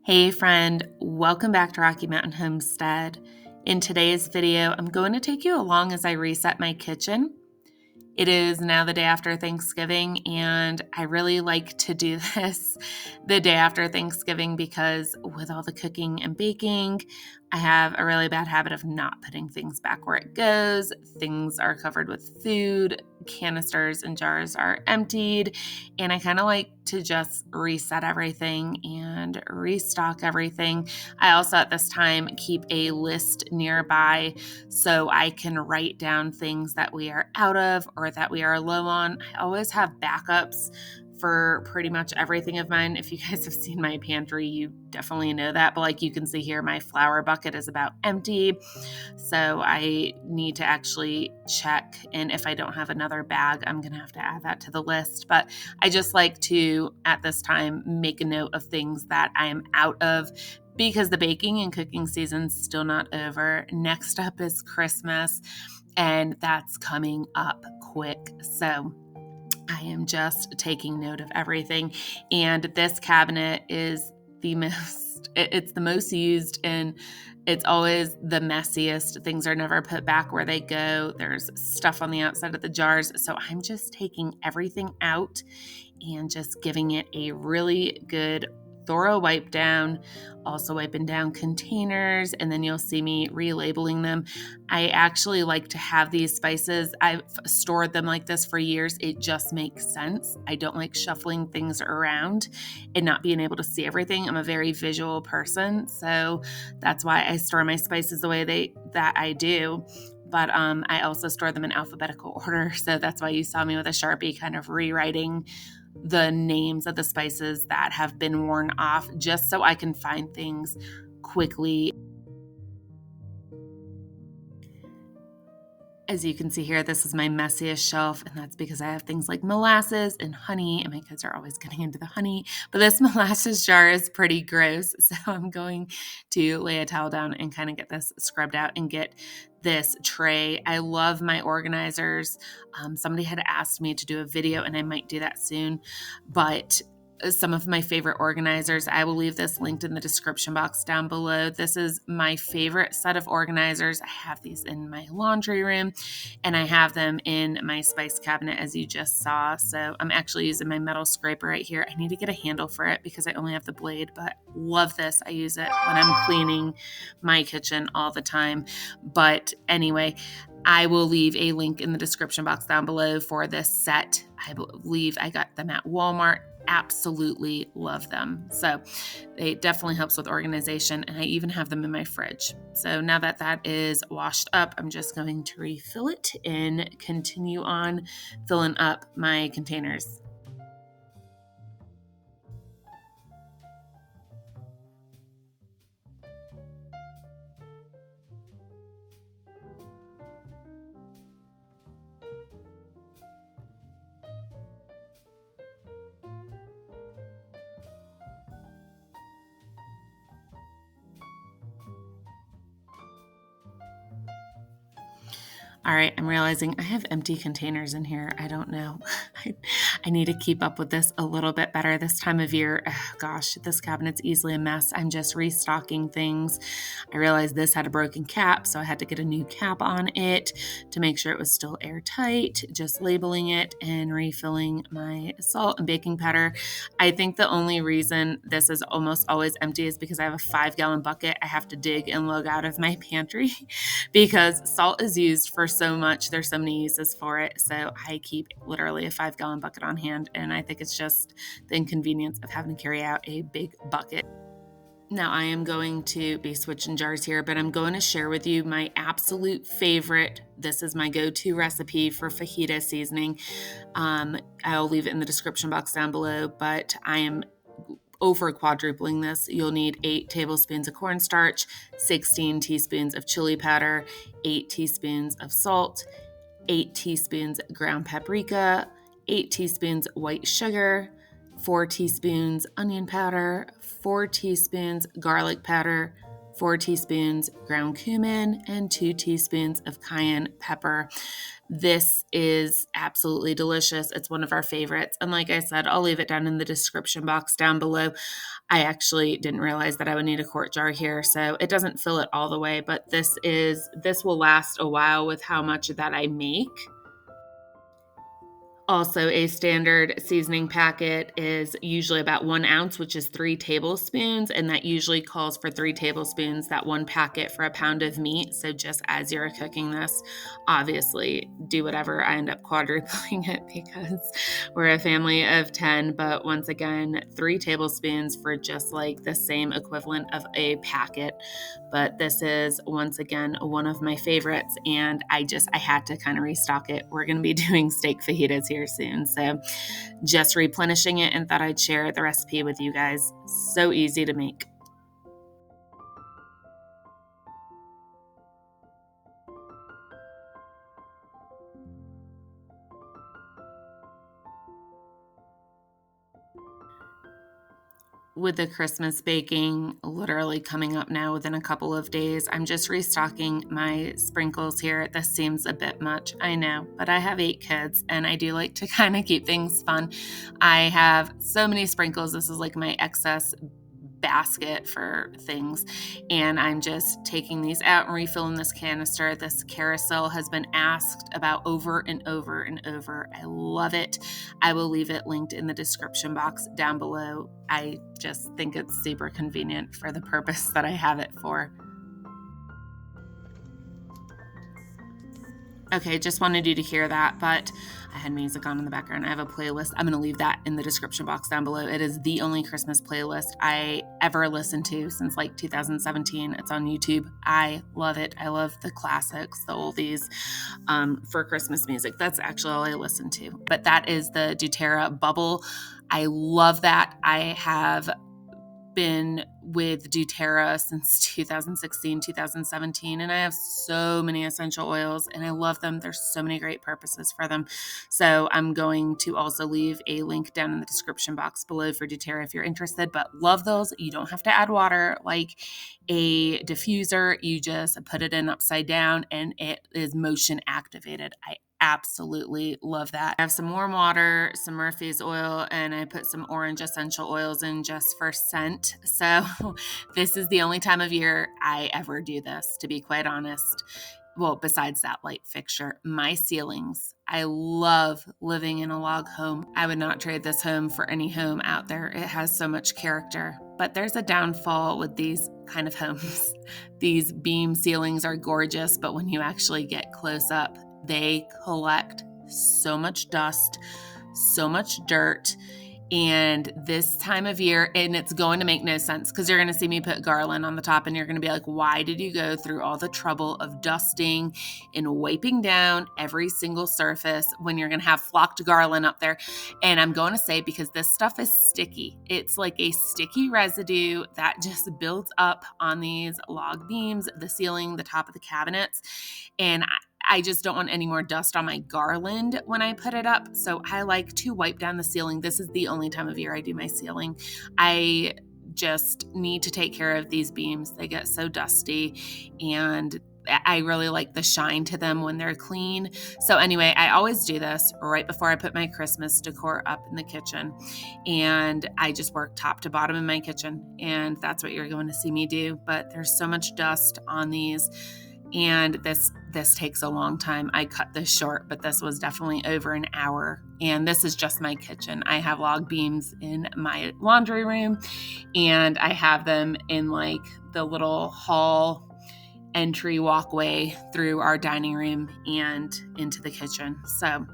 Hey friend, welcome back to Rocky Mountain Homestead. In today's video, I'm going to take you along as I reset my kitchen. It is now the day after Thanksgiving, and I really like to do this the day after Thanksgiving because with all the cooking and baking, I have a really bad habit of not putting things back where it goes. Things are covered with food, canisters and jars are emptied, and I kind of like to just reset everything and restock everything. I also at this time keep a list nearby so I can write down things that we are out of or that we are low on. I always have backups for pretty much everything of mine. If you guys have seen my pantry, you definitely know that. But like you can see here, my flour bucket is about empty. So I need to actually check. And if I don't have another bag, I'm going to have to add that to the list. But I just like to, at this time, make a note of things that I am out of because the baking and cooking season's still not over. Next up is Christmas, and that's coming up quick. So I am just taking note of everything. And this cabinet is it's the most used, and it's always the messiest. Things are never put back where they go. There's stuff on the outside of the jars. So I'm just taking everything out and just giving it a really good thorough wipe down, also wiping down containers, and then you'll see me relabeling them. I actually like to have these spices. I've stored them like this for years. It just makes sense. I don't like shuffling things around and not being able to see everything. I'm a very visual person, so that's why I store my spices the way that I do. But I also store them in alphabetical order, so that's why you saw me with a Sharpie kind of rewriting the names of the spices that have been worn off, just so I can find things quickly. As you can see here, this is my messiest shelf, and that's because I have things like molasses and honey, and my kids are always getting into the honey. But this molasses jar is pretty gross, so I'm going to lay a towel down and kind of get this scrubbed out and get this tray. I love my organizers. Somebody had asked me to do a video, and I might do that soon, but some of my favorite organizers. I will leave this linked in the description box down below. This is my favorite set of organizers. I have these in my laundry room, and I have them in my spice cabinet, as you just saw. So I'm actually using my metal scraper right here. I need to get a handle for it because I only have the blade, but love this. I use it when I'm cleaning my kitchen all the time. But anyway, I will leave a link in the description box down below for this set. I believe I got them at Walmart. Absolutely love them. So it definitely helps with organization, and I even have them in my fridge. So now that that is washed up, I'm just going to refill it and continue on filling up my containers. All right, I'm realizing I have empty containers in here. I don't know. I need to keep up with this a little bit better this time of year. Gosh, this cabinet's easily a mess. I'm just restocking things. I realized this had a broken cap, so I had to get a new cap on it to make sure it was still airtight, just labeling it and refilling my salt and baking powder. I think the only reason this is almost always empty is because I have a 5-gallon bucket I have to dig and lug out of my pantry because salt is used for so much. There's so many uses for it. So I keep literally a 5-gallon bucket on hand, and I think it's just the inconvenience of having to carry out a big bucket. Now I am going to be switching jars here, but I'm going to share with you my absolute favorite. This is my go-to recipe for fajita seasoning. I'll leave it in the description box down below, but I am over quadrupling this. You'll need 8 tablespoons of cornstarch, 16 teaspoons of chili powder, 8 teaspoons of salt, 8 teaspoons ground paprika, 8 teaspoons white sugar, 4 teaspoons onion powder, 4 teaspoons garlic powder, 4 teaspoons ground cumin, and 2 teaspoons of cayenne pepper. This is absolutely delicious. It's one of our favorites. And like I said, I'll leave it down in the description box down below. I actually didn't realize that I would need a quart jar here, so it doesn't fill it all the way, but this will last a while with how much that I make. Also, a standard seasoning packet is usually about 1 ounce, which is 3 tablespoons, and that usually calls for 3 tablespoons, that one packet for a pound of meat. So just as you're cooking this, obviously do whatever. I end up quadrupling it because we're a family of 10, but once again, 3 tablespoons for just like the same equivalent of a packet. But this is once again one of my favorites, and I had to kind of restock it. We're going to be doing steak fajitas here soon, so just replenishing it, and thought I'd share the recipe with you guys. So easy to make. With the Christmas baking literally coming up now within a couple of days, I'm just restocking my sprinkles here. This seems a bit much, I know, but I have 8 kids and I do like to kind of keep things fun. I have so many sprinkles. This is like my excess basket for things, and I'm just taking these out and refilling this canister. This carousel has been asked about over and over and over. I love it. I will leave it linked in the description box down below. I just think it's super convenient for the purpose that I have it for. Okay, just wanted you to hear that, but I had music on in the background. I have a playlist. I'm going to leave that in the description box down below. It is the only Christmas playlist I ever listened to since like 2017. It's on YouTube. I love it. I love the classics, the oldies for Christmas music. That's actually all I listen to. But that is the doTERRA Bubble. I love that. I have been with doTERRA since 2016, 2017, and I have so many essential oils and I love them. There's so many great purposes for them. So I'm going to also leave a link down in the description box below for doTERRA if you're interested, but love those. You don't have to add water like a diffuser. You just put it in upside down and it is motion activated. I absolutely love that. I have some warm water, some Murphy's oil, and I put some orange essential oils in just for scent. So this is the only time of year I ever do this, to be quite honest. Well, besides that light fixture, my ceilings. I love living in a log home. I would not trade this home for any home out there. It has so much character. But there's a downfall with these kind of homes. These beam ceilings are gorgeous, but when you actually get close up, they collect so much dust, so much dirt. And this time of year, and it's going to make no sense because you're going to see me put garland on the top and you're going to be like, why did you go through all the trouble of dusting and wiping down every single surface when you're going to have flocked garland up there? And I'm going to say, because this stuff is sticky. It's like a sticky residue that just builds up on these log beams, the ceiling, the top of the cabinets. And I just don't want any more dust on my garland when I put it up. So I like to wipe down the ceiling. This is the only time of year I do my ceiling. I just need to take care of these beams. They get so dusty and I really like the shine to them when they're clean. So anyway, I always do this right before I put my Christmas decor up in the kitchen. And I just work top to bottom in my kitchen. And that's what you're going to see me do. But there's so much dust on these. And this takes a long time. I cut this short, but this was definitely over an hour. And this is just my kitchen. I have log beams in my laundry room, and I have them in like the little hall entry walkway through our dining room and into the kitchen. So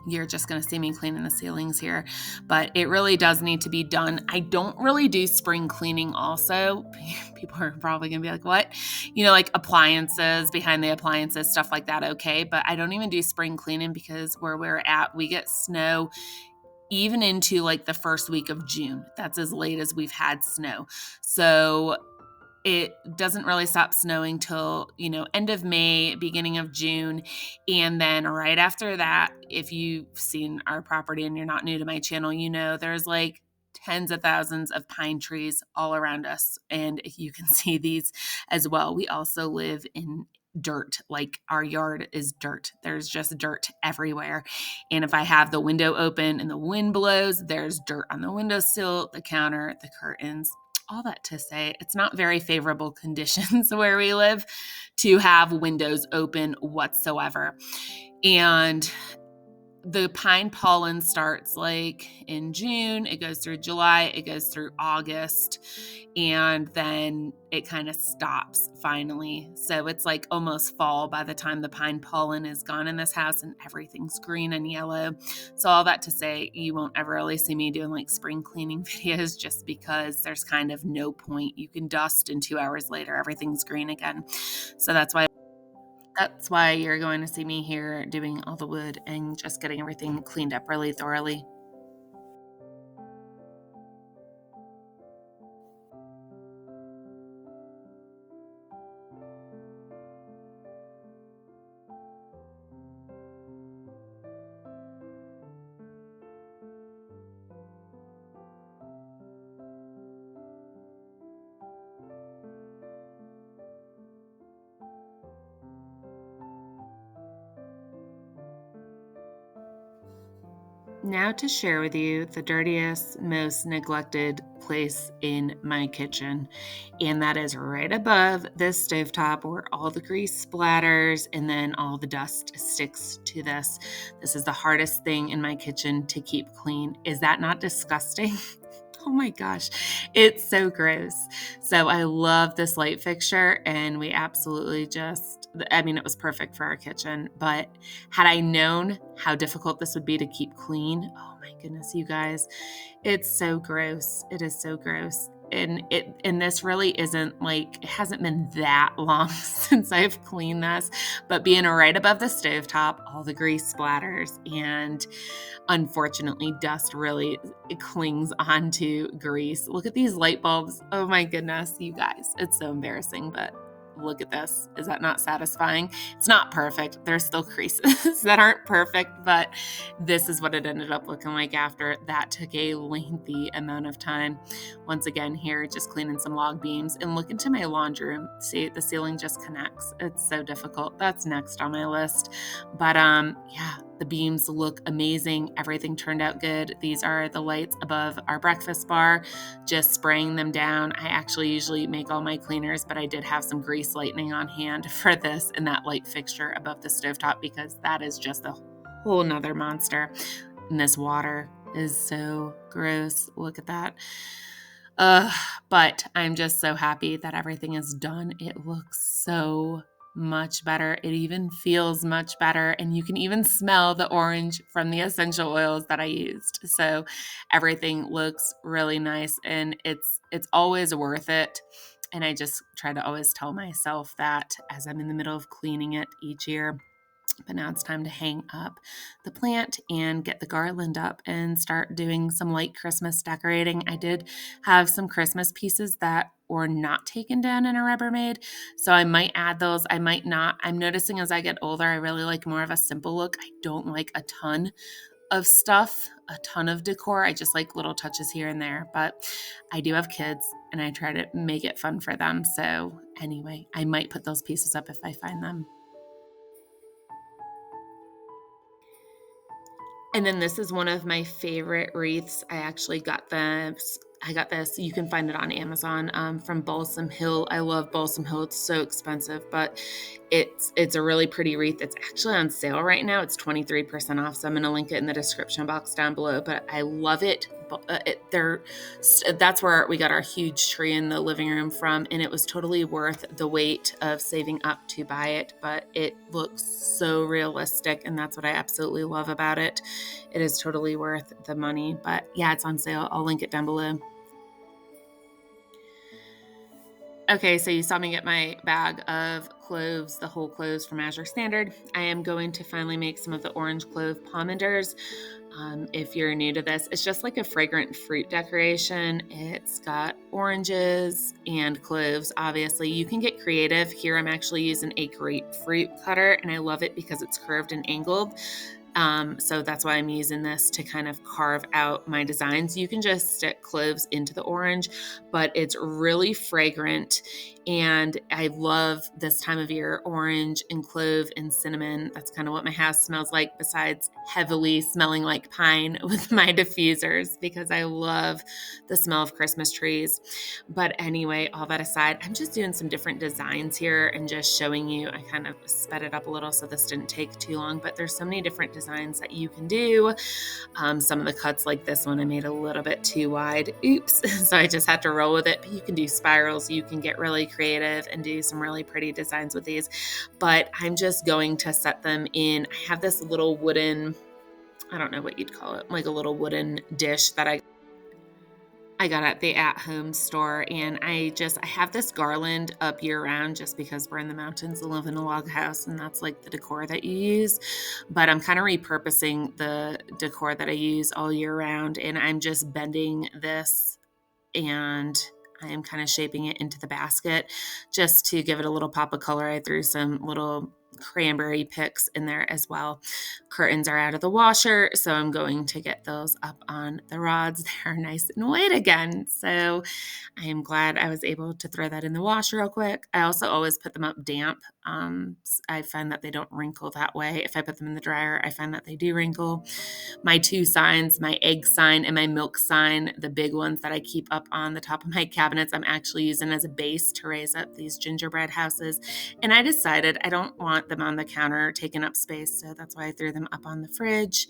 you're just going to see me cleaning the ceilings here, but it really does need to be done. I don't really do spring cleaning also. People are probably going to be like, what? Like appliances, behind the appliances, stuff like that. Okay. But I don't even do spring cleaning because where we're at, we get snow even into like the first week of June. That's as late as we've had snow. So it doesn't really stop snowing till, end of May, beginning of June. And then right after that, if you've seen our property and you're not new to my channel, there's like tens of thousands of pine trees all around us. And you can see these as well. We also live in dirt. Like our yard is dirt. There's just dirt everywhere. And if I have the window open and the wind blows, there's dirt on the windowsill, the counter, the curtains. All that to say, it's not very favorable conditions where we live to have windows open whatsoever. And the pine pollen starts like in June, it goes through July, it goes through August, and then it kind of stops finally. So it's like almost fall by the time the pine pollen is gone in this house and everything's green and yellow. So all that to say, you won't ever really see me doing like spring cleaning videos just because there's kind of no point. You can dust and 2 hours later, everything's green again. So that's why you're going to see me here doing all the wood and just getting everything cleaned up really thoroughly. Now to share with you the dirtiest, most neglected place in my kitchen. And that is right above this stovetop where all the grease splatters and then all the dust sticks to this. This is the hardest thing in my kitchen to keep clean. Is that not disgusting? Oh my gosh, it's so gross. So I love this light fixture and we absolutely it was perfect for our kitchen. But had I known how difficult this would be to keep clean, oh my goodness, you guys, it's so gross. It is so gross. And this really isn't like, it hasn't been that long since I've cleaned this, but being right above the stovetop, all the grease splatters, and unfortunately dust really clings onto grease. Look at these light bulbs. Oh my goodness, you guys, it's so embarrassing, but look at this. Is that not satisfying? It's not perfect. There's still creases that aren't perfect, but this is what it ended up looking like after. That took a lengthy amount of time. Once again, here, just cleaning some log beams and look into my laundry room. See, the ceiling just connects. It's so difficult. That's next on my list. But yeah, the beams look amazing. Everything turned out good. These are the lights above our breakfast bar, just spraying them down. I actually usually make all my cleaners, but I did have some grease lightning on hand for this and that light fixture above the stovetop because that is just a whole nother monster. And this water is so gross. Look at that. But I'm just so happy that everything is done. It looks so much better. It even feels much better. And you can even smell the orange from the essential oils that I used. So everything looks really nice and it's always worth it. And I just try to always tell myself that as I'm in the middle of cleaning it each year. But now it's time to hang up the plant and get the garland up and start doing some light Christmas decorating. I did have some Christmas pieces that were not taken down in a Rubbermaid, so I might add those. I might not. I'm noticing as I get older, I really like more of a simple look. I don't like a ton of stuff, a ton of decor. I just like little touches here and there, but I do have kids and I try to make it fun for them. So anyway, I might put those pieces up if I find them. And then this is one of my favorite wreaths. I actually got this. You can find it on Amazon from Balsam Hill. I love Balsam Hill. It's so expensive, but it's a really pretty wreath. It's actually on sale right now. It's 23% off. So I'm going to link it in the description box down below. But I love it. That's where we got our huge tree in the living room from, and it was totally worth the wait of saving up to buy it. But it looks so realistic, and that's what I absolutely love about it. It is totally worth the money. But yeah, it's on sale. I'll link it down below. Okay, so you saw me get my bag of cloves, the whole cloves from Azure Standard. I am going to finally make some of the orange clove pomanders. If you're new to this, it's just like a fragrant fruit decoration. It's got oranges and cloves, obviously. You can get creative. Here I'm actually using a grapefruit cutter, and I love it because it's curved and angled. So that's why I'm using this to kind of carve out my designs. You can just stick cloves into the orange, but it's really fragrant. And I love this time of year, orange and clove and cinnamon. That's kind of what my house smells like, besides heavily smelling like pine with my diffusers, because I love the smell of Christmas trees. But anyway, all that aside, I'm just doing some different designs here and just showing you. I kind of sped it up a little so this didn't take too long, but there's so many different designs that you can do. Some of the cuts, like this one, I made a little bit too wide. Oops. So I just had to roll with it. But you can do spirals. You can get really creative and do some really pretty designs with these. But I'm just going to set them in. I have this little wooden, I don't know what you'd call it, like a little wooden dish that I got at the at-home store, and I have this garland up year-round just because we're in the mountains and live in a log house, and that's like the decor that you use. But I'm kind of repurposing the decor that I use all year round, and I'm just bending this and I am kind of shaping it into the basket just to give it a little pop of color. I threw some little cranberry picks in there as well. Curtains are out of the washer, so I'm going to get those up on the rods. They're nice and white again. So I am glad I was able to throw that in the washer real quick. I also always put them up damp. I find that they don't wrinkle that way. If I put them in the dryer, I find that they do wrinkle. My two signs, my egg sign and my milk sign, the big ones that I keep up on the top of my cabinets, I'm actually using as a base to raise up these gingerbread houses. And I decided I don't want them on the counter taking up space, so that's why I threw them up on the fridge.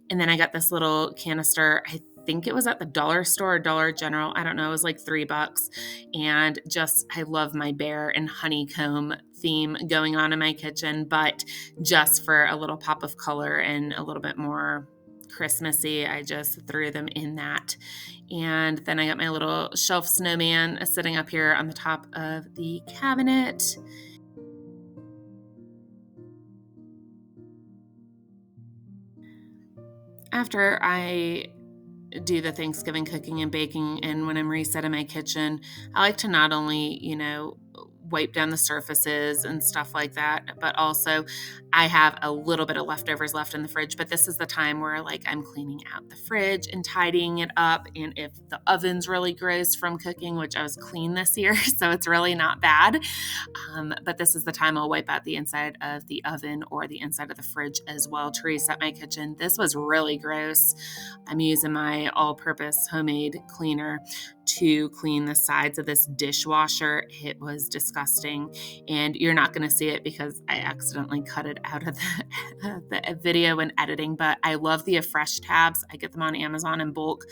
And then I got this little canister. I think it was at the dollar store or Dollar General. I don't know. It was like $3. And I love my bear and honeycomb theme going on in my kitchen, but just for a little pop of color and a little bit more Christmassy, I just threw them in that. And then I got my little shelf snowman sitting up here on the top of the cabinet. After I do the Thanksgiving cooking and baking, and when I'm resetting my kitchen, I like to not only, wipe down the surfaces and stuff like that, but also I have a little bit of leftovers left in the fridge. But this is the time where I'm cleaning out the fridge and tidying it up. And if the oven's really gross from cooking, which I was clean this year, so it's really not bad. But this is the time I'll wipe out the inside of the oven or the inside of the fridge as well to reset my kitchen. This was really gross. I'm using my all-purpose homemade cleaner to clean the sides of this dishwasher. It was disgusting, and you're not going to see it because I accidentally cut it out of the video when editing, but I love the Fresh tabs. I get them on Amazon in bulk,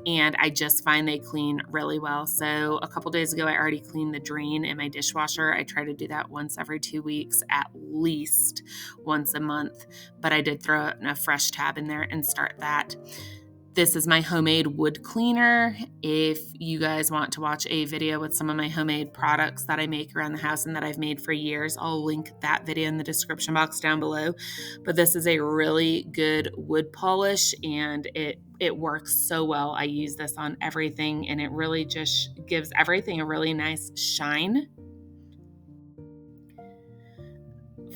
and I just find they clean really well. So a couple days ago, I already cleaned the drain in my dishwasher. I try to do that once every 2 weeks, at least once a month, but I did throw a Fresh tab in there and start that. This is my homemade wood cleaner. If you guys want to watch a video with some of my homemade products that I make around the house and that I've made for years, I'll link that video in the description box down below. But this is a really good wood polish, and it works so well. I use this on everything, and it really just gives everything a really nice shine.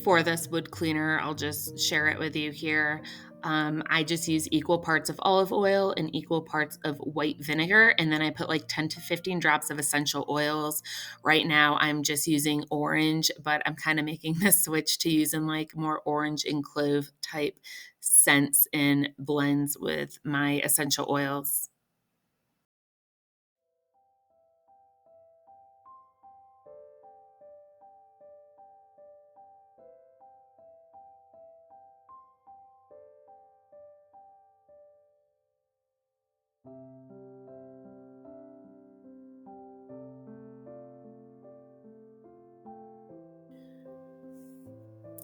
For this wood cleaner, I'll just share it with you here. I just use equal parts of olive oil and equal parts of white vinegar, and then I put 10 to 15 drops of essential oils. Right now, I'm just using orange, but I'm kind of making the switch to using more orange and clove type scents and blends with my essential oils.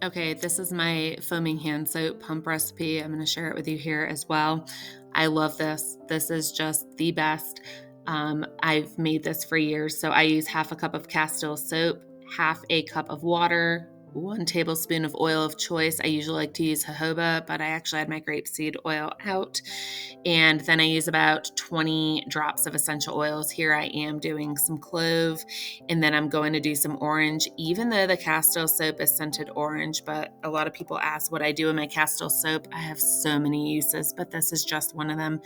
Okay, this is my foaming hand soap pump recipe. I'm going to share it with you here as well. I love this. This is just the best. I've made this for years. So I use half a cup of castile soap, half a cup of water, 1 tablespoon of oil of choice. I usually like to use jojoba, but I actually had my grapeseed oil out. And then I use about 20 drops of essential oils. Here I am doing some clove, and then I'm going to do some orange, even though the Castile soap is scented orange. But a lot of people ask what I do in my Castile soap. I have so many uses, but this is just one of them.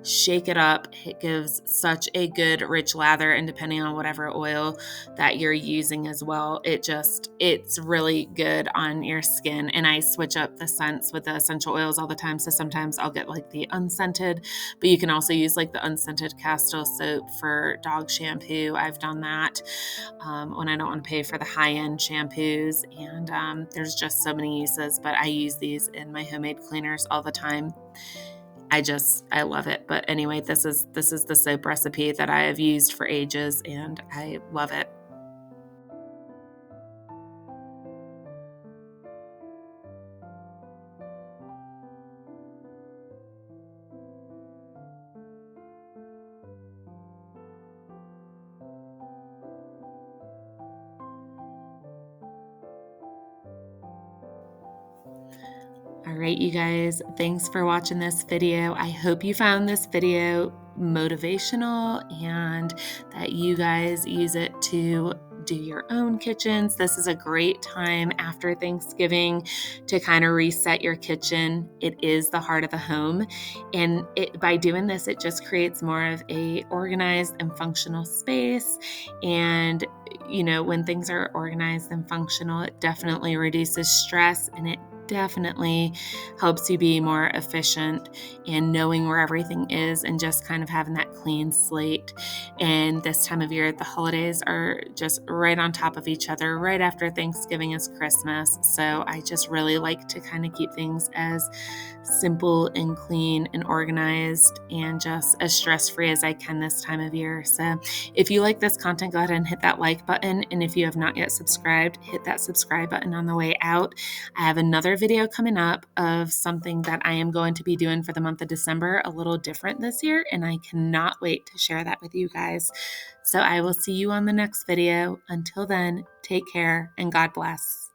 Shake it up. It gives such a good rich lather, and depending on whatever oil that you're using as well, it's really good on your skin. And I switch up the scents with the essential oils all the time. So sometimes I'll get like the unscented, but you can also use like the unscented Castile soap for dog shampoo. I've done that when I don't want to pay for the high-end shampoos. And there's just so many uses, but I use these in my homemade cleaners all the time. I love it. But anyway, this is the soap recipe that I have used for ages, and I love it. All right, you guys, thanks for watching this video. I hope you found this video motivational and that you guys use it to do your own kitchens. This is a great time after Thanksgiving to kind of reset your kitchen. It is the heart of the home, and by doing this, it just creates more of a organized and functional space. And when things are organized and functional, it definitely reduces stress, and it definitely helps you be more efficient in knowing where everything is and just kind of having that clean slate. And this time of year, the holidays are just right on top of each other. Right after Thanksgiving is Christmas. So I just really like to kind of keep things as simple and clean and organized and just as stress-free as I can this time of year. So if you like this content, go ahead and hit that like button. And if you have not yet subscribed, hit that subscribe button on the way out. I have another video coming up of something that I am going to be doing for the month of December, a little different this year, and I cannot wait to share that with you guys. So I will see you on the next video. Until then, take care and God bless.